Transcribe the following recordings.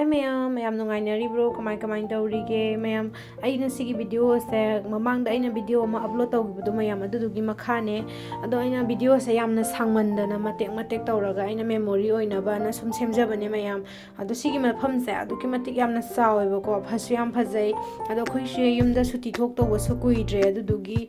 ꯃꯌꯥꯝ ꯅꯨꯡꯉꯥꯏꯅꯔꯤꯕ꯭ꯔꯣ ꯀꯃꯥꯏ ꯇꯧꯔꯤꯒꯦ ꯃꯌꯥꯝ ꯑꯩꯅ ꯁꯤꯒꯤ ꯚꯤꯗꯤꯑꯣꯁꯦ ꯃꯃꯥꯡꯗ ꯑꯩꯅ ꯚꯤꯗꯤꯑꯣ ꯑꯃ ꯑꯞꯂꯣꯗ ꯇꯧꯈꯤꯕꯗꯣ ꯃꯌꯥꯝ ꯑꯗꯨꯗꯨꯒꯤ ꯃꯈꯥꯅꯦ ꯑꯗꯣ ꯑꯩꯅ ꯚꯤꯗꯤꯑꯣꯁꯦ ꯌꯥꯝꯅ ꯁꯥꯡꯃꯟꯗꯅ ꯃꯇꯦꯛ ꯇꯧꯔꯒ ꯑꯩꯅ ꯃꯦꯃꯣꯔꯤ ꯑꯣꯏꯅꯕꯅ ꯁꯨꯝ ꯁꯦꯝꯖꯕꯅꯦ ꯃꯌꯥꯝ ꯑꯗꯣ ꯁꯤꯒꯤ ꯃꯐꯝꯁꯦ ꯑꯗꯨꯛꯀꯤ ꯃꯇꯤꯛ ꯌꯥꯝꯅ ꯆꯥꯎꯋꯦꯕꯀꯣ ꯐꯁꯨ ꯌꯥꯝ ꯐꯖꯩ ꯑꯗꯣ ꯑꯩꯈꯣꯏꯁꯦ ꯌꯨꯝꯗ ꯁꯨꯇꯤ ꯊꯣꯛꯇꯧꯕꯁꯨ ꯀꯨꯏꯗ꯭ꯔꯦ ꯑꯗꯨꯗꯨꯒꯤ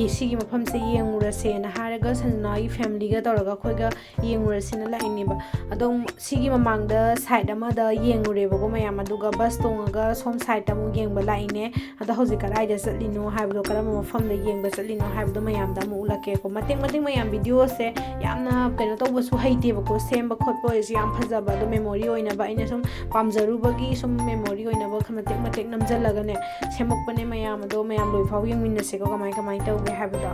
ꯁꯤꯒꯤ ꯃꯐꯝꯁꯦ ꯌꯦꯡꯉꯨꯔꯁꯦꯅ ꯍꯥꯏꯔꯒ ꯁꯟꯖꯅꯥꯒꯤ ꯐꯦꯃꯤꯂꯤꯒ ꯇꯧꯔꯒ ꯑꯩꯈꯣꯏꯒ ꯌꯦꯡꯉꯨꯔꯁꯦꯅ ꯂꯥꯛꯏꯅꯦꯕ ꯑꯗꯣ ꯁꯤꯒꯤ ꯃꯃꯥꯡꯗ ꯁꯥꯏꯠ ꯑꯃꯗ ꯌꯦꯡꯉꯨꯔꯦꯕꯀꯣ ꯃꯌꯥꯝ ꯑꯗꯨꯒ ꯕꯁ ꯇꯣꯡꯉꯒ ꯁꯣꯝ ꯁꯥꯏꯠꯇ ꯑꯃꯨꯛ ꯌꯦꯡꯕ ꯂꯥꯛꯏꯅꯦ ꯑꯗꯣ ꯍꯧꯖꯤꯛ ꯀꯗꯥꯏꯗ ꯆꯠꯂꯤꯅꯣ ꯍꯥꯏꯕꯗꯣ ꯀꯔꯝꯕ ꯃꯐꯝꯗ ꯌꯦꯡꯕ ꯆꯠꯂꯤꯅꯣ ꯍꯥꯏꯕꯗꯣ ꯃꯌꯥꯝꯗ ꯑꯃꯨꯛ ꯎꯠꯂꯛꯀꯦꯀꯣ ꯃꯇꯦꯛ ꯃꯌꯥꯝ ꯚꯤꯗꯤꯑꯣꯁꯦ ꯌꯥꯝꯅ ꯇꯧꯕꯁꯨ ꯍꯩꯇꯦꯕꯀꯣ ꯁꯦꯝꯕ ꯈꯣꯠꯄ ꯑꯣꯏꯔꯁꯨ ꯌꯥꯝ ꯐꯖꯕ ꯑꯗꯣ ꯃꯦꯃꯣꯔꯤ ꯑꯣꯏꯅꯕ ꯑꯩꯅ ꯁꯨꯝ ꯄꯥꯝꯖꯔꯨꯕꯒꯤ ꯁꯨꯝ ꯃꯦꯃꯣꯔꯤ ꯑꯣꯏꯅꯕ ꯃꯇꯦꯛ ꯅꯝꯁꯤꯜꯂꯒꯅꯦ ꯁꯦꯝꯃꯛꯄꯅꯦ ꯃꯌꯥꯝ ꯑꯗꯣ ꯃꯌꯥꯝ ꯂꯣꯏꯐꯥꯎ ꯌꯦꯡꯃꯤꯟꯅꯁꯦꯀꯣ ꯀꯃꯥꯏ ꯇꯧꯒꯦ ꯍꯥꯏꯕꯗꯣ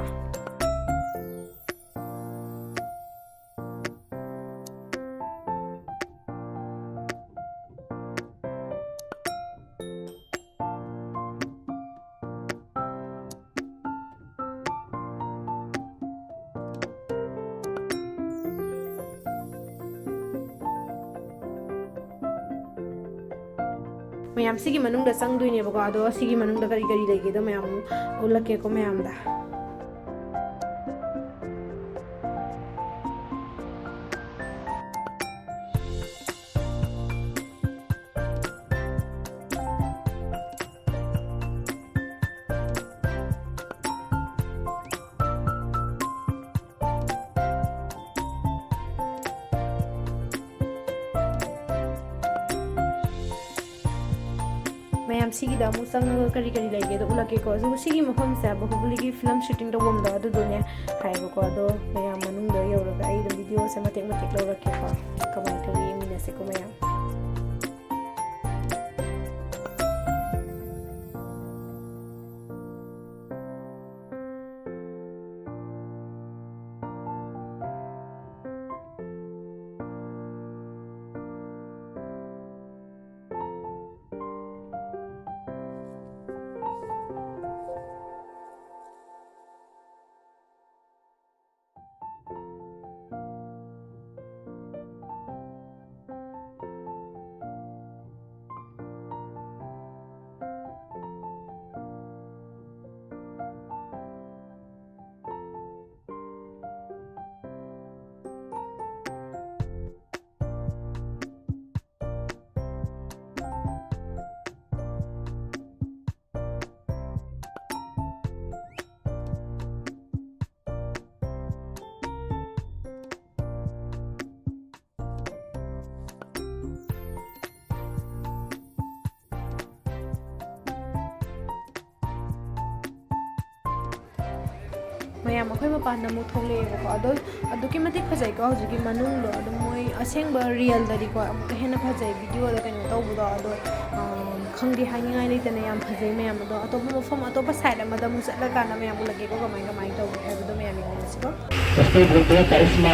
ꯃꯌꯥꯝ ꯁꯤꯒꯤ ꯃꯅꯨꯡꯗ ꯆꯪꯗꯣꯏꯅꯦꯕꯀꯣ ꯑꯗꯣ ꯁꯤꯒꯤ ꯃꯅꯨꯡꯗ ꯀꯔꯤ ꯂꯩꯒꯦꯗꯣ ꯃꯌꯥꯝ ꯎꯠꯂꯛꯀꯦꯀꯣ ꯃꯌꯥꯝꯗ ꯃꯌꯥꯝ ꯁꯤꯒꯤꯗ ꯑꯃꯨꯛ ꯆꯪꯉꯒ ꯀꯔꯤ ꯂꯩꯒꯦꯗꯣ ꯎꯠꯂꯛꯀꯦꯀꯣ ꯑꯗꯨꯒ ꯁꯤꯒꯤ ꯃꯐꯝꯁꯦ ꯕꯥꯍꯨꯕꯂꯤꯒꯤ ꯐꯤꯂꯝ ꯁꯨꯇꯤꯡ ꯇꯧꯐꯝꯗꯣ ꯑꯗꯨꯗꯣꯅꯦ ꯍꯥꯏꯌꯦꯕꯀꯣ ꯑꯗꯣ ꯃꯌꯥꯝ ꯃꯅꯨꯡꯗ ꯌꯧꯔꯒ ꯑꯩ ꯑꯗꯨꯝ ꯚꯤꯗꯤꯑꯣꯁꯦ ꯃꯇꯦꯛ ꯂꯧꯔꯛꯀꯦꯀꯣ ꯀꯃꯥꯏꯅ ꯇꯧꯋꯤ ꯌꯦꯡꯃꯤꯟꯅꯁꯦꯀꯣ ꯃꯌꯥꯝ ꯃꯌꯥꯝ ꯑꯩꯈꯣꯏ ꯃꯄꯥꯟꯗ ꯑꯃꯨꯛ ꯊꯣꯛꯂꯛꯑꯦꯕꯀꯣ ꯑꯗꯣ ꯑꯗꯨꯛꯀꯤ ꯃꯇꯤꯛ ꯐꯖꯩꯀꯣ ꯍꯧꯖꯤꯛꯀꯤ ꯃꯅꯨꯡꯗꯣ ꯑꯗꯨꯝ ꯃꯣꯏ ꯑꯁꯦꯡꯕ ꯔꯤꯌꯦꯜꯗꯗꯤꯀꯣ ꯑꯃꯨꯛꯀ ꯍꯦꯟꯅ ꯐꯖꯩ ꯚꯤꯗꯤꯑꯣꯗ ꯇꯧꯕꯗꯣ ꯑꯗꯣ ꯈꯪꯗꯦ ꯍꯥꯏꯅꯤꯡꯉꯥꯏ ꯂꯩꯇꯅ ꯌꯥꯝ ꯐꯖꯩ ꯃꯌꯥꯝ ꯑꯗꯣ ꯑꯇꯣꯞꯄ ꯃꯐꯝ ꯑꯇꯣꯞꯄ ꯁꯥꯏꯠ ꯑꯃꯗ ꯑꯃꯨꯛ ꯆꯠꯂꯀꯥꯟꯗ ꯃꯌꯥꯝ ꯎꯠꯂꯛꯀꯦꯀꯣ ꯀꯃꯥꯏ तौगे है मयाम यंगमिनसेको उसको बोलते हैं करिश्मा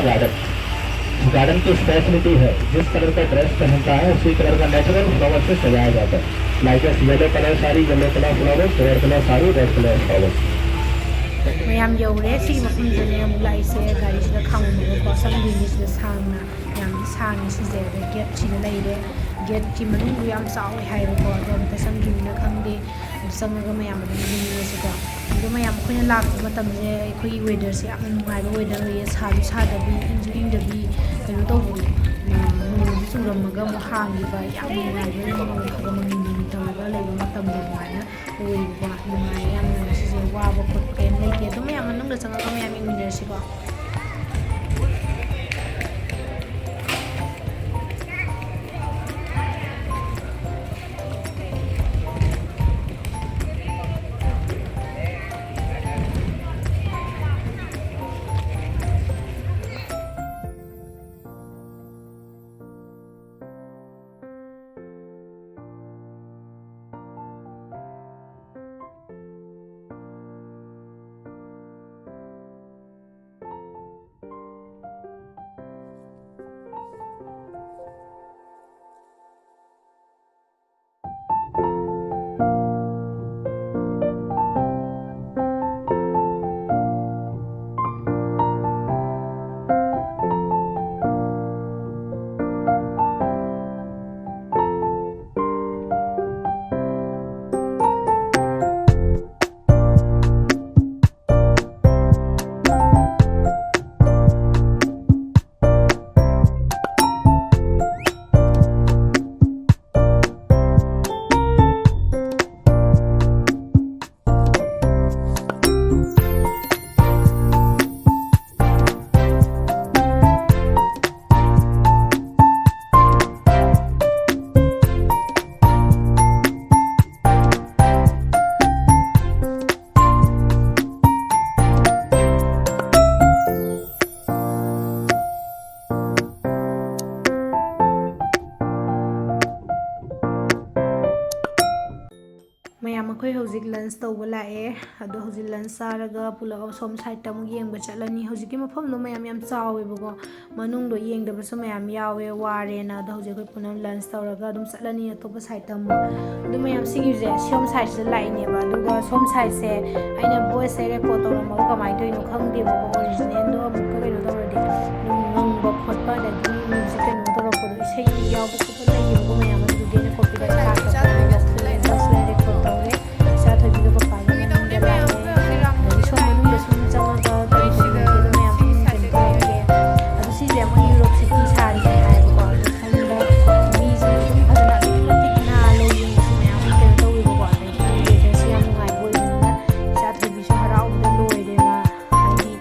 गार्डन की स्पेशलिटी है जिस कलर का ड्रेस पहनता है उसी कलर का नेचुरल फ्लावर से सजाया जाता है like yellow colour sari yellow colour flowers red colour sari red colour flowers मयाम यौरे सी मफमजने अमुक लाइसे गारीसिदा खांगुमगो संगुइनिसिदा सांगना यामदि सांगे सिजे गेट सिदा लेइरे गेट की मनुंगु याम चावे हाइबको अदो मता संगिमिना खंगदे संगगा मयाम अदुम यिनिसेको अदो मयाम खोइना लाक्पा मतमजे अखोई वेदर से याम नुंगाइबा वेदर होये सादु सादबी इंजु इंजबी तौबदो नोंगु चुरमगा मु हांगिबा याम नुंगाइबा खगा मंगिनि तौरगा लेबा मतमदो दुमाइना ओइबा नुंगाइ यामना सिजे वाबा खोट केम लेके अदो मयाम मनुंगदा चंगगा मयाम यिमिनरसिको ꯑꯩꯈꯣꯏ ꯍꯧꯖꯤꯛ ꯂꯟꯁ ꯇꯧꯕ ꯂꯥꯛꯑꯦ ꯑꯗꯣ ꯍꯧꯖꯤꯛ ꯂꯟꯁ ꯆꯥꯔꯒ ꯄꯨꯂꯞ ꯁꯣꯝ ꯁꯥꯏꯗꯇ ꯑꯃꯨꯛ ꯌꯦꯡꯕ ꯆꯠꯂꯅꯤ ꯍꯧꯖꯤꯛꯀꯤ ꯃꯐꯝꯗꯣ ꯃꯌꯥꯝ ꯌꯥꯝ ꯆꯥꯎꯋꯦꯕꯀꯣ ꯃꯅꯨꯡꯗꯣ ꯌꯦꯡꯗꯕꯁꯨ ꯃꯌꯥꯝ ꯌꯥꯎꯋꯦ ꯋꯥꯔꯦꯅ ꯑꯗꯣ ꯍꯧꯖꯤꯛ ꯑꯩꯈꯣꯏ ꯄꯨꯟꯅ ꯂꯟꯁ ꯇꯧꯔꯒ ꯑꯗꯨꯝ ꯆꯠꯂꯅꯤ ꯑꯇꯣꯞꯄ ꯁꯥꯏꯗꯇ ꯑꯃꯨꯛ ꯑꯗꯨ ꯃꯌꯥꯝ ꯁꯤꯒꯤꯁꯦ ꯁꯣꯝ ꯁꯥꯏꯗꯁꯤꯗ ꯂꯥꯛꯏꯅꯦꯕ ꯑꯗꯨꯒ ꯁꯣꯝ ꯁꯥꯏꯗꯁꯦ ꯑꯩꯅ ꯚꯣꯏꯁꯁꯦ ꯔꯦꯀꯣꯔꯠ ꯇꯧꯔꯝꯃꯒ ꯀꯃꯥꯏꯅ ꯇꯧꯔꯤꯅꯣ ꯈꯪꯗꯦꯕꯀꯣ ꯑꯣꯔꯤꯖꯤꯅꯦꯜꯗꯣ ꯑꯃꯨꯛꯀ ꯀꯩꯅꯣ ꯇꯧꯔꯗꯤ ꯑꯗꯨꯝ ꯉꯪꯕ ꯈꯣꯠꯄ ꯑꯗꯒꯤ ꯃ꯭ꯌꯨꯖꯤꯛ ꯀꯩꯅꯣ ꯇꯧꯔꯛꯄꯗꯣ ꯏꯁꯩ ꯌꯥꯎꯕ ꯈꯣꯠꯄ ꯂꯩꯌꯦꯕꯀꯣ ꯃꯌꯥꯝ ꯑꯗꯨꯗꯨꯒꯤ ꯑꯩꯅ ꯀꯣꯄꯤꯔꯥꯏꯠ ꯂꯥꯛꯀꯗ꯭ꯔꯥꯅ ꯂꯧꯊꯣꯛꯑꯦ ꯚꯣꯏꯁ ꯔꯦꯀꯣꯔꯠ ꯇꯧꯔꯦ ꯏꯆꯥ ꯊꯣꯏꯕꯤꯒ ꯄꯄꯥꯒ ꯃꯅꯤꯡꯗ ꯂꯥꯛꯑꯦ ꯑꯗꯒꯤ ꯁꯣꯝ ꯃꯅꯨꯡꯗ ꯁꯨꯝ ꯆꯪꯉꯒ ꯀꯔꯤ ꯀꯔꯤ ꯂꯩꯒꯦ ꯑꯗꯣ ꯃꯌꯥꯝ ꯁꯨꯝ ꯀꯩꯅꯣ ꯇꯧꯔꯛꯀꯦ ꯑꯗꯣ ꯁꯤꯁꯦ ꯃꯣꯏ ꯌꯨꯔꯣꯞ ꯁꯤꯇꯤ ꯁꯥꯔꯤꯅꯦ ꯍꯥꯏꯌꯦꯕꯀꯣ ꯑꯗꯣ ꯁꯣꯝꯗ ꯃꯤꯁꯤꯡꯁꯨ ꯑꯗꯨꯝ ꯐꯖꯅ ꯑꯗꯨꯛꯀꯤ ꯃꯇꯤꯛ ꯅꯥꯜꯂꯦ ꯌꯦꯡꯕꯁꯨ ꯃꯌꯥꯝ ꯀꯩꯅꯣ ꯇꯧꯋꯦꯕꯀꯣ ꯑꯗꯒꯤ ꯋꯦꯗꯔꯁꯦ ꯌꯥꯝ ꯅꯨꯡꯉꯥꯏꯕ ꯑꯣꯏꯕꯅꯤꯅ ꯏꯆꯥ ꯊꯣꯏꯕꯤꯁꯨ ꯍꯔꯥꯎꯕꯗ ꯂꯣꯏꯔꯦ ꯃꯥ ꯍꯥꯏꯗꯤ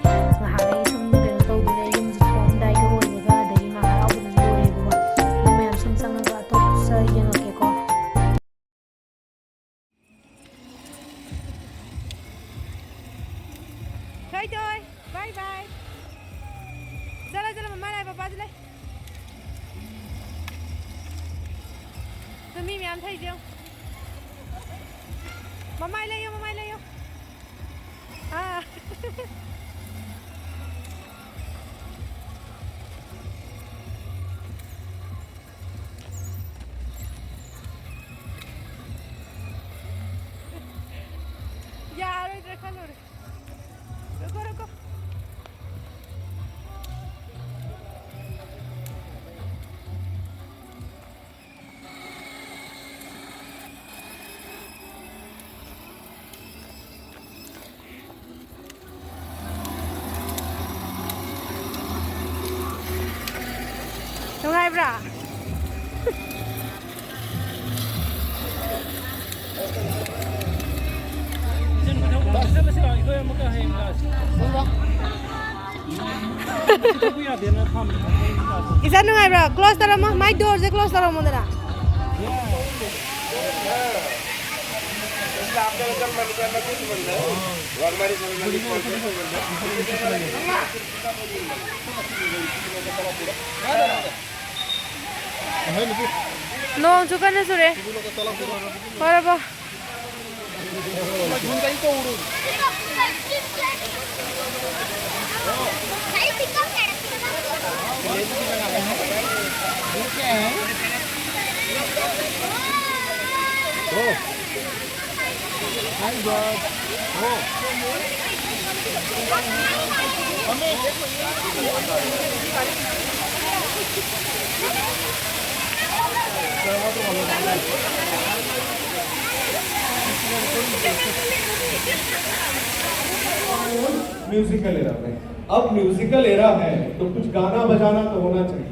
ꯉꯍꯥꯟꯈꯩ ꯁꯨꯝ ꯀꯩꯅꯣ ꯇꯧꯗꯣꯏꯅꯦ ꯌꯨꯝꯁꯦ ꯊꯣꯛꯑꯝꯗꯥꯏꯒ ꯑꯣꯏꯕꯒ ꯑꯗꯒꯤ ꯃꯥ ꯍꯔꯥꯎꯕꯗꯁꯨ ꯂꯣꯏꯔꯦꯕꯀꯣ ꯑꯗꯣ ꯃꯌꯥꯝ ꯁꯨꯝ ꯆꯪꯉꯒ ꯑꯇꯣꯞꯄ ꯌꯦꯡꯉꯛꯀꯦꯀꯣ ꯊꯣꯏ ꯕꯥꯏ ꯕꯥꯏ चलो चलो मम्मा लाए पापा लाए तो मी मैम થઈ જાવ મમ્મા લઈ હા यार इधर खलो रे रुको रुको Nungai bra. Isa nungai bra. Close tara mo. My door se close tara mo dana. No, juga na sure. Para ba? Musical era में अब म्यूजिकल एरा है तो कुछ गाना बजाना तो होना चाहिए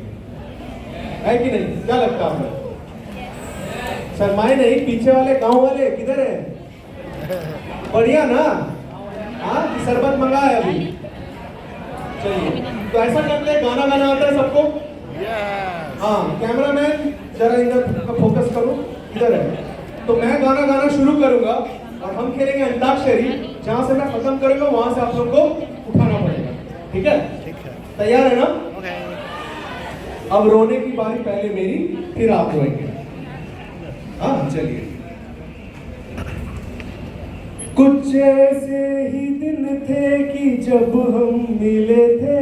है कि नहीं क्या लगता है शर्माए नहीं पीछे वाले गांव वाले किधर है बढ़िया ना हाँ कि शरबत मंगा है अभी चलिए तो ऐसा करते हैं गाना गाना आता है सबको हाँ कैमरामैन जरा इधर फोकस करो इधर है तो मैं गाना गाना शुरू करूंगा और हम खेलेंगे अंताक्षरी जहां से मैं खत्म करूंगा वहां से आप लोग को उठाना पड़ेगा ठीक है तैयार है ना अब रोने की बारी पहले मेरी फिर आप रोएंगे हाँ चलिए कुछ ऐसे ही दिन थे कि जब हम मिले थे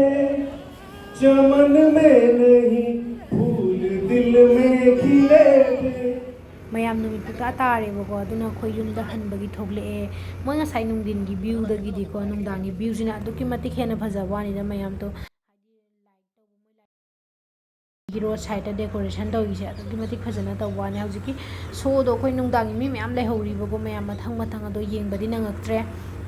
चमन में नहीं फूल दिल में खिले थे mayam numit puta tarebako aduna khoi yumda hanbagi thogleke moi ngasai nungdingi view dagidi ko nungdangi view sina aduki matik hena phajawani da mayam to road side decoration tawise aduki matik phajana tawani hawjiki so do khoi nungdangi mi mayam lehoribago mayam mathang mathang ado yengbadi nangaktre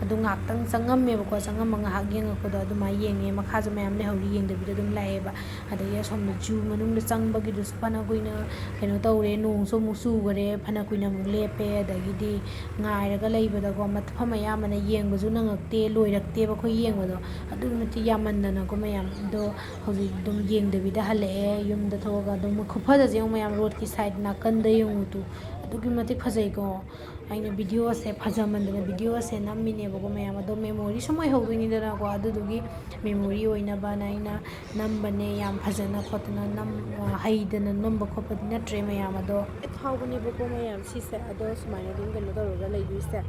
adu ngaktang changammebako changam ngahak yengakkodo aduma yenge makhaja mayam lehori yengdabida dum laeba adaya somna ju manungda changbagi dus phana kuina keno tawre nong so musu gore phana kuina mu lepe adagidi ngairaga leibada ko mathfa mayam na yengbaju nangakte loirakte ba khoi yengbado adu mati yamandana ko mayam do hoji dum yengdabida hale yumda thoga dum khuphaja je mayam road ki side na kanda yengutu adugi mati phajai ko aina video se phajamandana video se nammine bogo mayam ado memory somoi hogini dana ko adudugi memory oina bana aina nambane yam phajana khotna nam haidana namba khopadi natre mayam ado ꯍꯥꯎꯕꯅꯦꯕꯀꯣ ꯃꯌꯥꯝ ꯁꯤꯁꯦ ꯑꯗꯣ ꯁꯨꯃꯥꯏꯅ ꯑꯗꯨꯝ ꯀꯩꯅꯣ ꯇꯧꯔꯒ ꯂꯩꯗꯣꯏꯁꯦ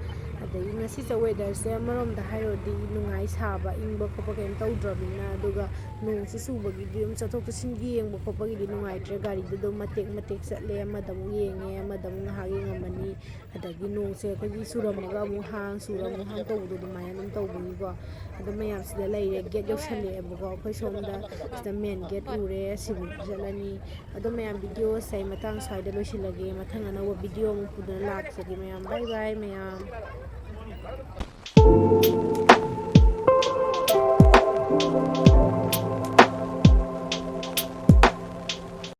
ꯑꯗꯒꯤ ꯉꯁꯤꯁꯦ ꯋꯦꯗꯔꯁꯦ ꯑꯃꯔꯣꯝꯗ ꯍꯥꯏꯔꯨꯔꯗꯤ ꯅꯨꯡꯉꯥꯏ ꯁꯥꯕ ꯏꯪꯕ ꯈꯣꯠꯄ ꯀꯩꯝ ꯇꯧꯗ꯭ꯔꯕꯅꯤ나 ꯑꯗꯨꯒ ꯅꯣꯡꯁꯤ ꯆꯨꯕꯒꯤꯗꯤ ꯑꯗꯨꯝ ꯆꯠꯊꯣꯛ ꯆꯠꯁꯤꯟꯒꯤ ꯌꯦꯡꯕ ꯈꯣꯠꯄꯒꯤꯗꯤ ꯅꯨꯡꯉꯥꯏꯇ꯭ꯔꯦ ꯒꯥꯔꯤꯗ ꯑꯗꯨꯝ ꯃꯇꯦꯛ ꯃꯇꯦꯛ ꯆꯠꯂꯦ ꯑꯃꯗ ꯑꯃꯨꯛ ꯌꯦꯡꯉꯦ ꯑꯃꯗ ꯑꯃꯨꯛ ꯉꯥꯏꯍꯥꯛ ꯌꯦꯡꯉꯝꯃꯅꯤ ꯑꯗꯒꯤ ꯅꯣꯡꯁꯦ ꯑꯩꯈꯣꯏꯒꯤ ꯆꯨꯔꯝꯃꯒ ꯑꯃꯨꯛ ꯍꯥꯡ ꯆꯨꯔ ꯑꯃꯨꯛ ꯍꯥꯡ ꯇꯧꯕꯗꯣ ꯑꯗꯨꯃꯥꯏꯅ ꯑꯗꯨꯝ ꯇꯧꯕꯒꯤꯀꯣ ꯑꯗꯣ ꯃꯌꯥꯝ ꯁꯤꯗ ꯂꯩꯔꯦ ꯒꯦꯠ ꯌꯧꯁꯜꯂꯛꯑꯦꯕꯀꯣ ꯑꯩꯈꯣꯏ ꯁꯣꯝꯗ ꯁꯤꯗ ꯃꯦꯟ ꯒꯦꯠ ꯎꯔꯦ ꯁꯤꯕꯨ ꯆꯠꯂꯅꯤ ꯑꯗꯣ ꯃꯌꯥꯝ ꯚꯤꯗꯤꯑꯣꯁꯦ ꯑꯩ ꯃꯇꯥꯡ ꯁ꯭ꯋꯥꯏꯗ ꯂꯣꯏꯁꯤꯜꯂꯒꯦ ꯃꯊꯪ ꯑꯅꯧꯕ ꯚꯤꯗꯤꯑꯣ ꯑꯃꯨꯛ ꯄꯨꯗꯨꯅ ꯂꯥꯛꯆꯒꯦ ꯃꯌꯥꯝ ꯕꯥꯏ ꯕꯥꯏ ꯃꯌꯥꯝ